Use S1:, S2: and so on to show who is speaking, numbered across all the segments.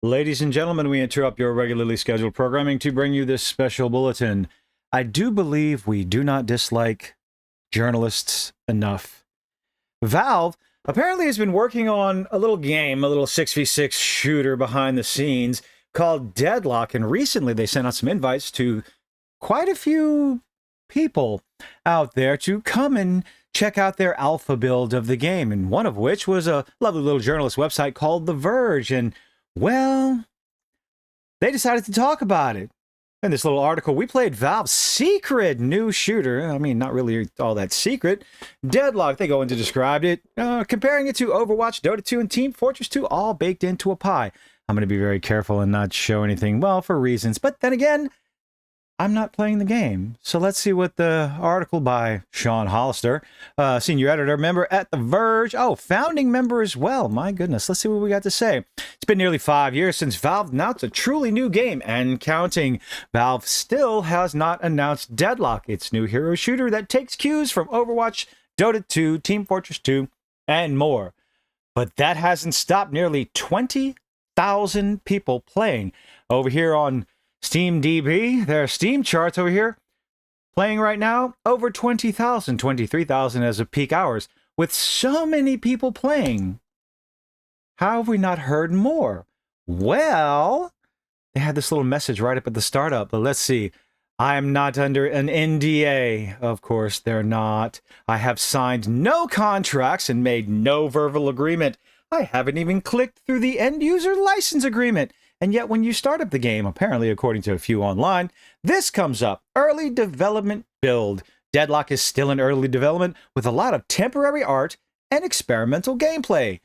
S1: Ladies and gentlemen, we interrupt your regularly scheduled programming to bring you this special bulletin. I do believe we do not dislike journalists enough. Valve apparently has been working on a little game, a little 6v6 shooter behind the scenes called Deadlock, and recently they sent out some invites to quite a few people out there to come and check out their alpha build of the game, and one of which was a lovely little journalist website called The Verge, and well, they decided to talk about it. In this little article, we played Valve's secret new shooter. I mean, not really all that secret. Deadlock, they go into described it, comparing it to Overwatch, Dota 2, and Team Fortress 2, all baked into a pie. I'm going to be very careful and not show anything, well, for reasons. But then again, I'm not playing the game. So let's see what the article by Sean Hollister, senior editor, member at The Verge. Oh, founding member as well. My goodness. Let's see what we got to say. It's been nearly 5 years since Valve announced a truly new game and counting. Valve still has not announced Deadlock, its new hero shooter that takes cues from Overwatch, Dota 2, Team Fortress 2, and more. But that hasn't stopped nearly 20,000 people playing. Over here on Steam DB, their Steam charts over here, playing right now, over 20,000, 23,000 as of peak hours. With so many people playing, how have we not heard more? Well, they had this little message right up at the startup, but let's see. I am not under an NDA. Of course, they're not. I have signed no contracts and made no verbal agreement. I haven't even clicked through the end user license agreement. And yet when you start up the game, apparently according to a few online, this comes up. Early development build. Deadlock is still in early development with a lot of temporary art and experimental gameplay.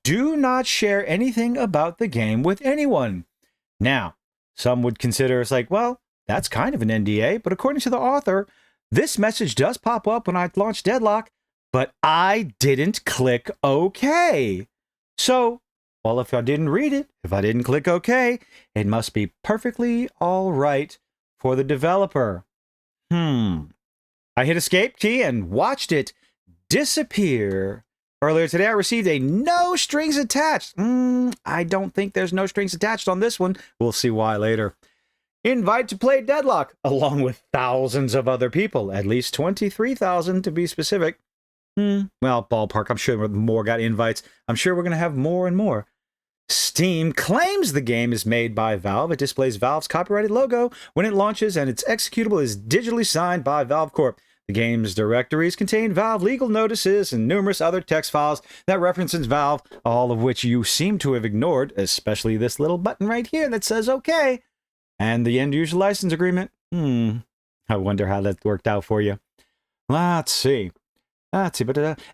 S1: Do not share anything about the game with anyone. Now, some would consider it's like, well, that's kind of an NDA, but according to the author, this message does pop up when I launch Deadlock, but I didn't click OK. So, well, if I didn't read it, if I didn't click OK, it must be perfectly all right for the developer. I hit escape key and watched it disappear. Earlier today, I received a no strings attached. I don't think there's no strings attached on this one. We'll see why later. Invite to play Deadlock, along with thousands of other people, at least 23,000 to be specific. Well, ballpark, I'm sure more got invites. I'm sure we're going to have more and more. Steam claims the game is made by Valve. It displays Valve's copyrighted logo when it launches, and its executable is digitally signed by Valve Corp. The game's directories contain Valve legal notices and numerous other text files that references Valve, all of which you seem to have ignored, especially this little button right here that says OK. And the end-user license agreement. I wonder how that worked out for you. Let's see. And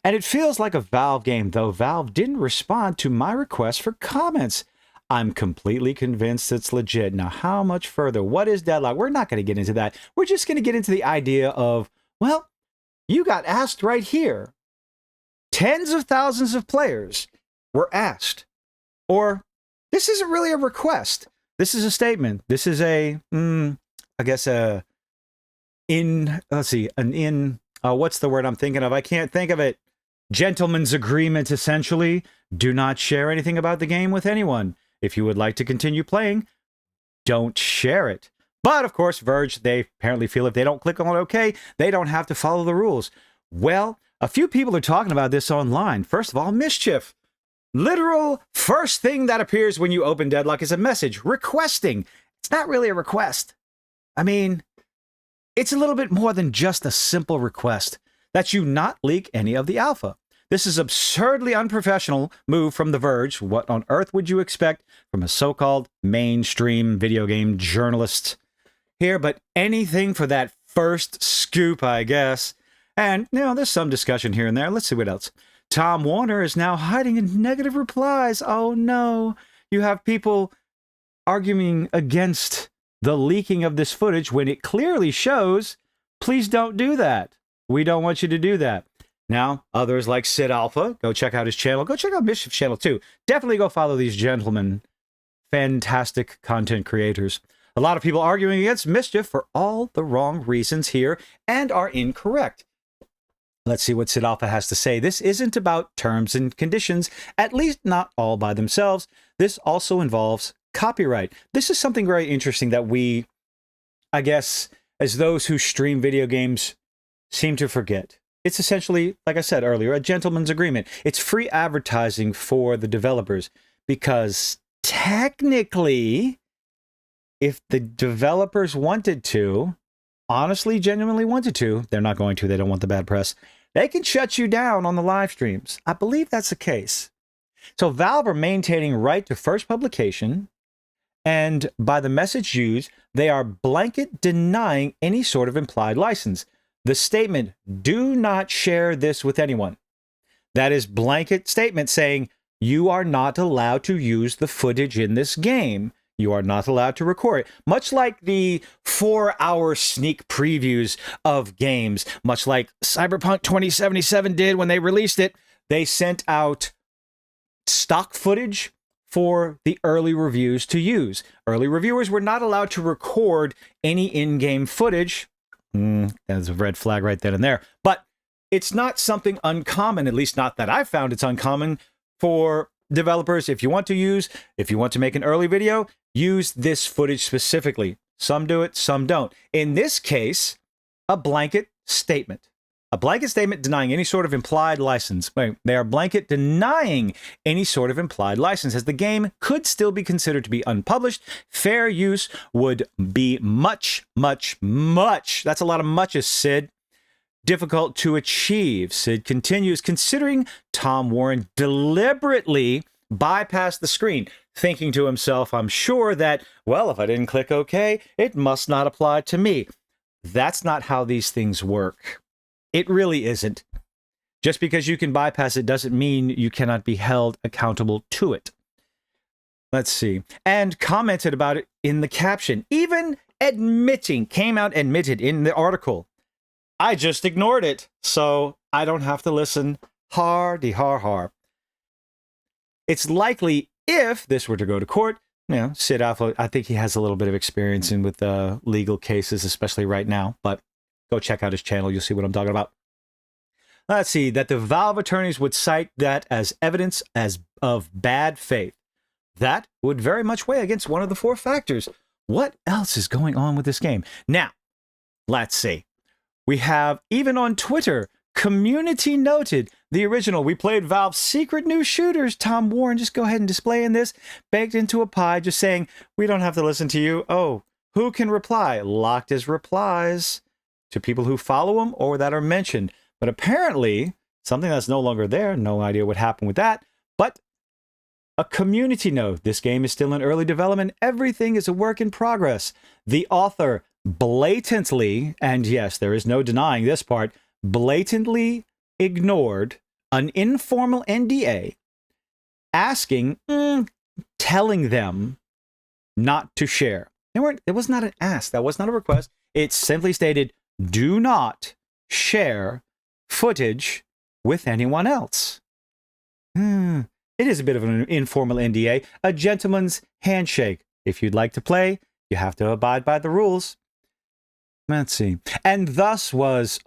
S1: it feels like a Valve game, though Valve didn't respond to my request for comments. I'm completely convinced it's legit. Now, how much further? What is Deadlock? We're not going to get into that. We're just going to get into the idea of, well, you got asked right here. Tens of thousands of players were asked. Or, this isn't really a request. This is a statement. This is a, I guess, what's the word I'm thinking of? I can't think of it. Gentleman's agreement, essentially. Do not share anything about the game with anyone. If you would like to continue playing, don't share it. But, of course, Verge, they apparently feel if they don't click on OK, they don't have to follow the rules. Well, a few people are talking about this online. First of all, Mischief. Literal first thing that appears when you open Deadlock is a message requesting. It's not really a request. I mean, it's a little bit more than just a simple request that you not leak any of the alpha. This is absurdly unprofessional move from The Verge. What on earth would you expect from a so-called mainstream video game journalist here? But anything for that first scoop, I guess. And, there's some discussion here and there. Let's see what else. Tom Warner is now hiding in negative replies. Oh, no. You have people arguing against the leaking of this footage when it clearly shows, please don't do that. We don't want you to do that. Now, others like Sid Alpha, go check out his channel. Go check out Mischief's channel, too. Definitely go follow these gentlemen. Fantastic content creators. A lot of people arguing against Mischief for all the wrong reasons here and are incorrect. Let's see what Sid Alpha has to say. This isn't about terms and conditions, at least not all by themselves. This also involves copyright. This is something very interesting that we, I guess, as those who stream video games seem to forget. It's essentially, like I said earlier, a gentleman's agreement. It's free advertising for the developers because technically, if the developers wanted to, honestly, genuinely wanted to, they're not going to, they don't want the bad press, they can shut you down on the live streams. I believe that's the case. So Valve are maintaining right to first publication, and by the message used, they are blanket denying any sort of implied license. The statement, do not share this with anyone. That is blanket statement saying you are not allowed to use the footage in this game. You are not allowed to record it. Much like the 4-hour sneak previews of games, much like Cyberpunk 2077 did when they released it, they sent out stock footage for the early reviews to use. Early reviewers were not allowed to record any in-game footage. That's a red flag right then and there. But it's not something uncommon, at least not that I've found it's uncommon for developers. If you want to make an early video, use this footage specifically. Some do it, some don't. In this case, a blanket statement. A blanket statement denying any sort of implied license. They are blanket denying any sort of implied license, as the game could still be considered to be unpublished. Fair use would be much, that's a lot of muches, Sid, difficult to achieve. Sid continues, considering Tom Warren deliberately bypassed the screen, thinking to himself, I'm sure that, well, if I didn't click OK, it must not apply to me. That's not how these things work. It really isn't. Just because you can bypass it doesn't mean you cannot be held accountable to it. Let's see. And commented about it in the caption. Even came out admitted in the article. I just ignored it, so I don't have to listen. Hardy har har. It's likely if this were to go to court, Sid Alpha, I think he has a little bit of experience with legal cases, especially right now, but go check out his channel. You'll see what I'm talking about. Let's see, that the Valve attorneys would cite that as evidence of bad faith. That would very much weigh against one of the 4 factors. What else is going on with this game? Now, let's see. We have, even on Twitter, community noted the original. We played Valve's secret new shooters. Tom Warren, just go ahead and display in this. Baked into a pie, just saying, we don't have to listen to you. Oh, who can reply? Locked as replies to people who follow him or that are mentioned. But apparently, something that's no longer there, no idea what happened with that, but a community note. This game is still in early development. Everything is a work in progress. The author blatantly, and yes, there is no denying this part, blatantly ignored an informal NDA asking, telling them not to share. It was not an ask. That was not a request. It simply stated, do not share footage with anyone else. It is a bit of an informal NDA, a gentleman's handshake. If you'd like to play, you have to abide by the rules. Let's see. And thus was,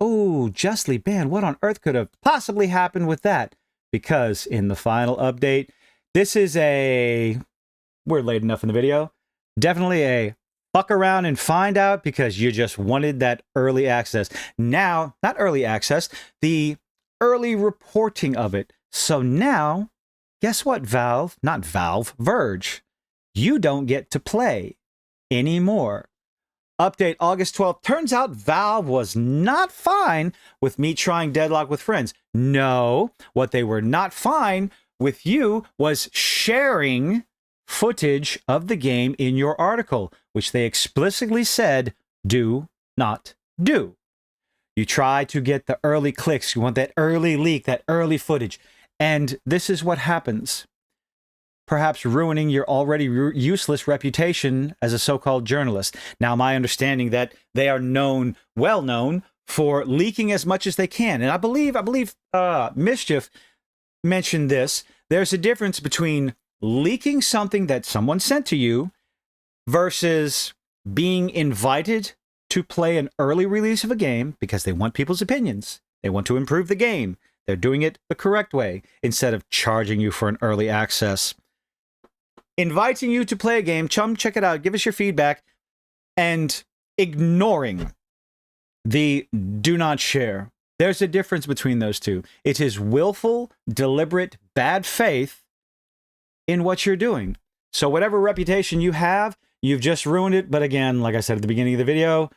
S1: justly banned. What on earth could have possibly happened with that? Because in the final update, this is we're late enough in the video, definitely a fuck around and find out because you just wanted that early access. Now, not early access, the early reporting of it. So now, guess what, Verge? You don't get to play anymore. Update August 12th. Turns out Valve was not fine with me trying Deadlock with friends. No, what they were not fine with you was sharing footage of the game in your article, which they explicitly said, do not do. You try to get the early clicks. You want that early leak, that early footage. And this is what happens. Perhaps ruining your already useless reputation as a so-called journalist. Now, my understanding that they are well known for leaking as much as they can. And I believe Mischief mentioned this. There's a difference between leaking something that someone sent to you versus being invited to play an early release of a game because they want people's opinions. They want to improve the game. They're doing it the correct way instead of charging you for an early access. inviting you to play a game, check it out, give us your feedback, and ignoring the do not share. There's a difference between those two. It is willful, deliberate, bad faith in what you're doing. So whatever reputation you have, you've just ruined it. But again, like I said at the beginning of the video,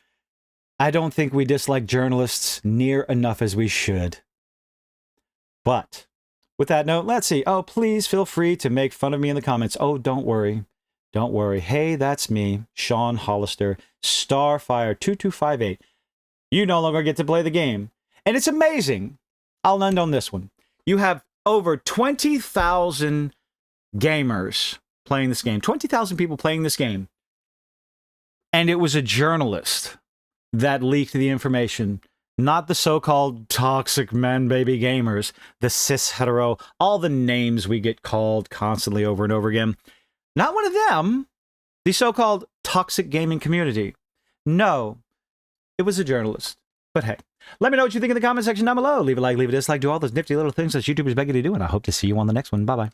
S1: I don't think we dislike journalists near enough as we should. But with that note, let's see. Oh, please feel free to make fun of me in the comments. Oh, don't worry. Don't worry. Hey, that's me, Sean Hollister, Starfire2258. You no longer get to play the game. And it's amazing. I'll end on this one. You have over 20,000 gamers playing this game. 20,000 people playing this game. And it was a journalist that leaked the information. Not the so-called toxic men baby gamers. The cis hetero. All the names we get called constantly over and over again. Not one of them. The so-called toxic gaming community. No. It was a journalist. But hey, let me know what you think in the comment section down below. Leave a like, leave a dislike, do all those nifty little things that YouTubers beg you to do, and I hope to see you on the next one. Bye-bye.